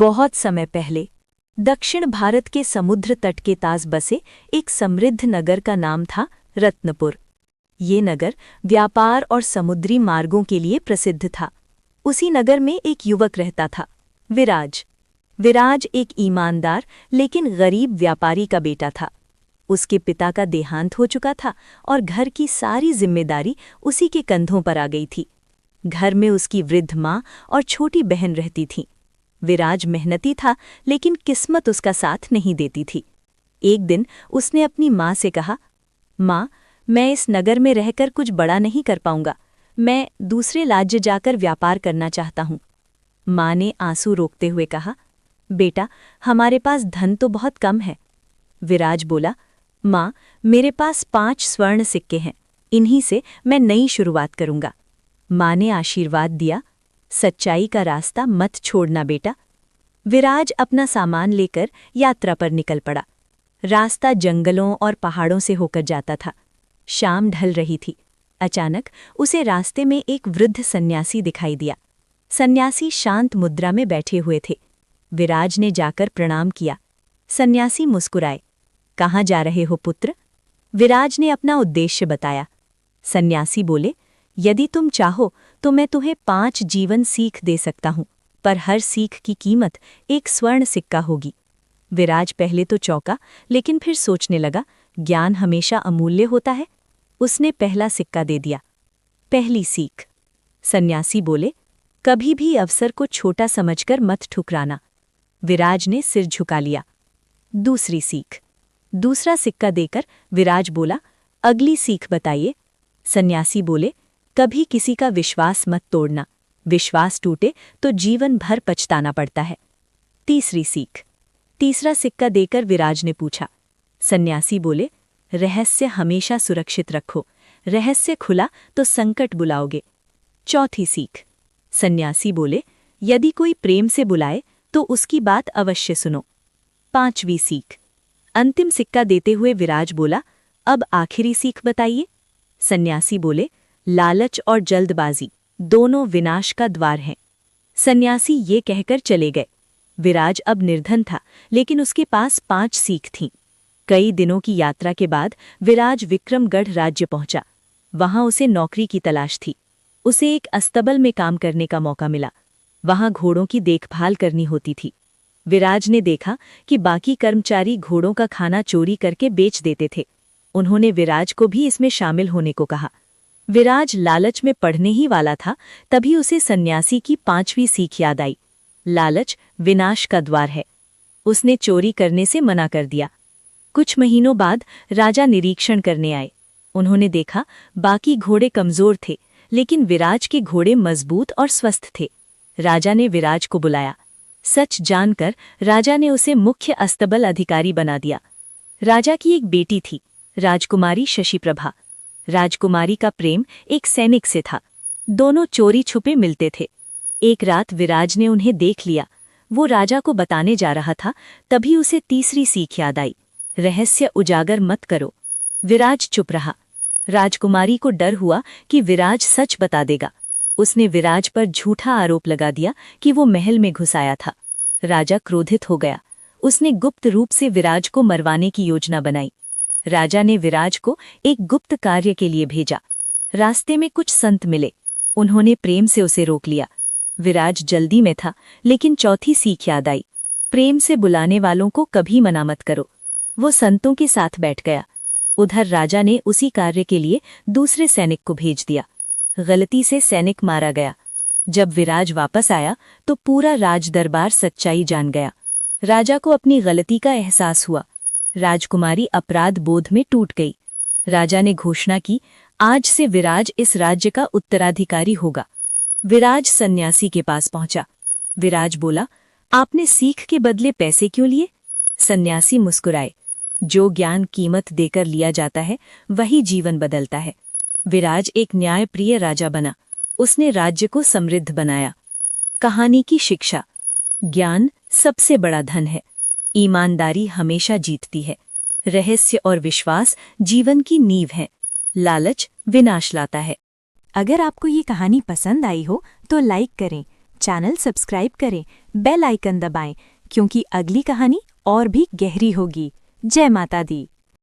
बहुत समय पहले दक्षिण भारत के समुद्र तट के पास बसे एक समृद्ध नगर का नाम था रत्नपुर। ये नगर व्यापार और समुद्री मार्गों के लिए प्रसिद्ध था। उसी नगर में एक युवक रहता था, विराज। विराज एक ईमानदार लेकिन गरीब व्यापारी का बेटा था। उसके पिता का देहांत हो चुका था और घर की सारी जिम्मेदारी उसी के कंधों पर आ गई थी। घर में उसकी वृद्ध माँ और छोटी बहन रहती थीं। विराज मेहनती था लेकिन किस्मत उसका साथ नहीं देती थी। एक दिन उसने अपनी माँ से कहा, माँ, मैं इस नगर में रहकर कुछ बड़ा नहीं कर पाऊंगा। मैं दूसरे राज्य जाकर व्यापार करना चाहता हूँ। माँ ने आंसू रोकते हुए कहा, बेटा, हमारे पास धन तो बहुत कम है। विराज बोला, माँ, मेरे पास 5 स्वर्ण सिक्के हैं। इन्हीं से मैं नई शुरुआत करूंगा। माँ ने आशीर्वाद दिया, सच्चाई का रास्ता मत छोड़ना बेटा। विराज अपना सामान लेकर यात्रा पर निकल पड़ा। रास्ता जंगलों और पहाड़ों से होकर जाता था। शाम ढल रही थी। अचानक उसे रास्ते में एक वृद्ध सन्यासी दिखाई दिया। सन्यासी शांत मुद्रा में बैठे हुए थे। विराज ने जाकर प्रणाम किया। सन्यासी मुस्कुराए। कहाँ जा रहे हो पुत्र? विराज ने अपना उद्देश्य बताया। सन्यासी बोले, यदि तुम चाहो तो मैं तुम्हें 5 जीवन सीख दे सकता हूँ, पर हर सीख की कीमत 1 स्वर्ण सिक्का होगी। विराज पहले तो चौंका, लेकिन फिर सोचने लगा, ज्ञान हमेशा अमूल्य होता है। उसने पहला सिक्का दे दिया। पहली सीख। सन्यासी बोले, कभी भी अवसर को छोटा समझकर मत ठुकराना। विराज ने सिर झुका लिया। दूसरी सीख। दूसरा सिक्का देकर विराज बोला, अगली सीख बताइए। सन्यासी बोले, कभी किसी का विश्वास मत तोड़ना। विश्वास टूटे तो जीवन भर पछताना पड़ता है। तीसरी सीख। तीसरा सिक्का देकर विराज ने पूछा। सन्यासी बोले, रहस्य हमेशा सुरक्षित रखो। रहस्य खुला तो संकट बुलाओगे। चौथी सीख। सन्यासी बोले, यदि कोई प्रेम से बुलाए तो उसकी बात अवश्य सुनो। 5वीं सीख। अंतिम सिक्का देते हुए विराज बोला, अब आखिरी सीख बताइए। सन्यासी बोले, लालच और जल्दबाजी दोनों विनाश का द्वार हैं। सन्यासी ये कहकर चले गए। विराज अब निर्धन था, लेकिन उसके पास 5 सीख थीं। कई दिनों की यात्रा के बाद विराज विक्रमगढ़ राज्य पहुंचा। वहां उसे नौकरी की तलाश थी। उसे एक अस्तबल में काम करने का मौका मिला। वहां घोड़ों की देखभाल करनी होती थी। विराज ने देखा कि बाकी कर्मचारी घोड़ों का खाना चोरी करके बेच देते थे। उन्होंने विराज को भी इसमें शामिल होने को कहा। विराज लालच में पढ़ने ही वाला था, तभी उसे सन्यासी की 5वीं सीख याद आई। लालच विनाश का द्वार है। उसने चोरी करने से मना कर दिया। कुछ महीनों बाद राजा निरीक्षण करने आए। उन्होंने देखा बाकी घोड़े कमजोर थे, लेकिन विराज के घोड़े मजबूत और स्वस्थ थे। राजा ने विराज को बुलाया। सच जानकर राजा ने उसे मुख्य अस्तबल अधिकारी बना दिया। राजा की एक बेटी थी, राजकुमारी शशिप्रभा। राजकुमारी का प्रेम एक सैनिक से था। दोनों चोरी छुपे मिलते थे। एक रात विराज ने उन्हें देख लिया। वो राजा को बताने जा रहा था, तभी उसे तीसरी सीख याद आई, रहस्य उजागर मत करो। विराज चुप रहा। राजकुमारी को डर हुआ कि विराज सच बता देगा। उसने विराज पर झूठा आरोप लगा दिया कि वो महल में घुस आया था। राजा क्रोधित हो गया। उसने गुप्त रूप से विराज को मरवाने की योजना बनाई। राजा ने विराज को एक गुप्त कार्य के लिए भेजा। रास्ते में कुछ संत मिले। उन्होंने प्रेम से उसे रोक लिया। विराज जल्दी में था, लेकिन चौथी सीख याद आई, प्रेम से बुलाने वालों को कभी मना मत करो। वो संतों के साथ बैठ गया। उधर राजा ने उसी कार्य के लिए दूसरे सैनिक को भेज दिया। गलती से सैनिक मारा गया। जब विराज वापस आया तो पूरा राजदरबार सच्चाई जान गया। राजा को अपनी गलती का एहसास हुआ। राजकुमारी अपराध बोध में टूट गई। राजा ने घोषणा की, आज से विराज इस राज्य का उत्तराधिकारी होगा। विराज सन्यासी के पास पहुंचा। विराज बोला, आपने सीख के बदले पैसे क्यों लिए? सन्यासी मुस्कुराए। जो ज्ञान कीमत देकर लिया जाता है, वही जीवन बदलता है। विराज एक न्यायप्रिय राजा बना। उसने राज्य को समृद्ध बनाया। कहानी की शिक्षा। ज्ञान सबसे बड़ा धन है। ईमानदारी हमेशा जीतती है। रहस्य और विश्वास जीवन की नींव है। लालच विनाश लाता है। अगर आपको ये कहानी पसंद आई हो तो लाइक करें, चैनल सब्सक्राइब करें, बेल आइकन दबाएं, क्योंकि अगली कहानी और भी गहरी होगी। जय माता दी।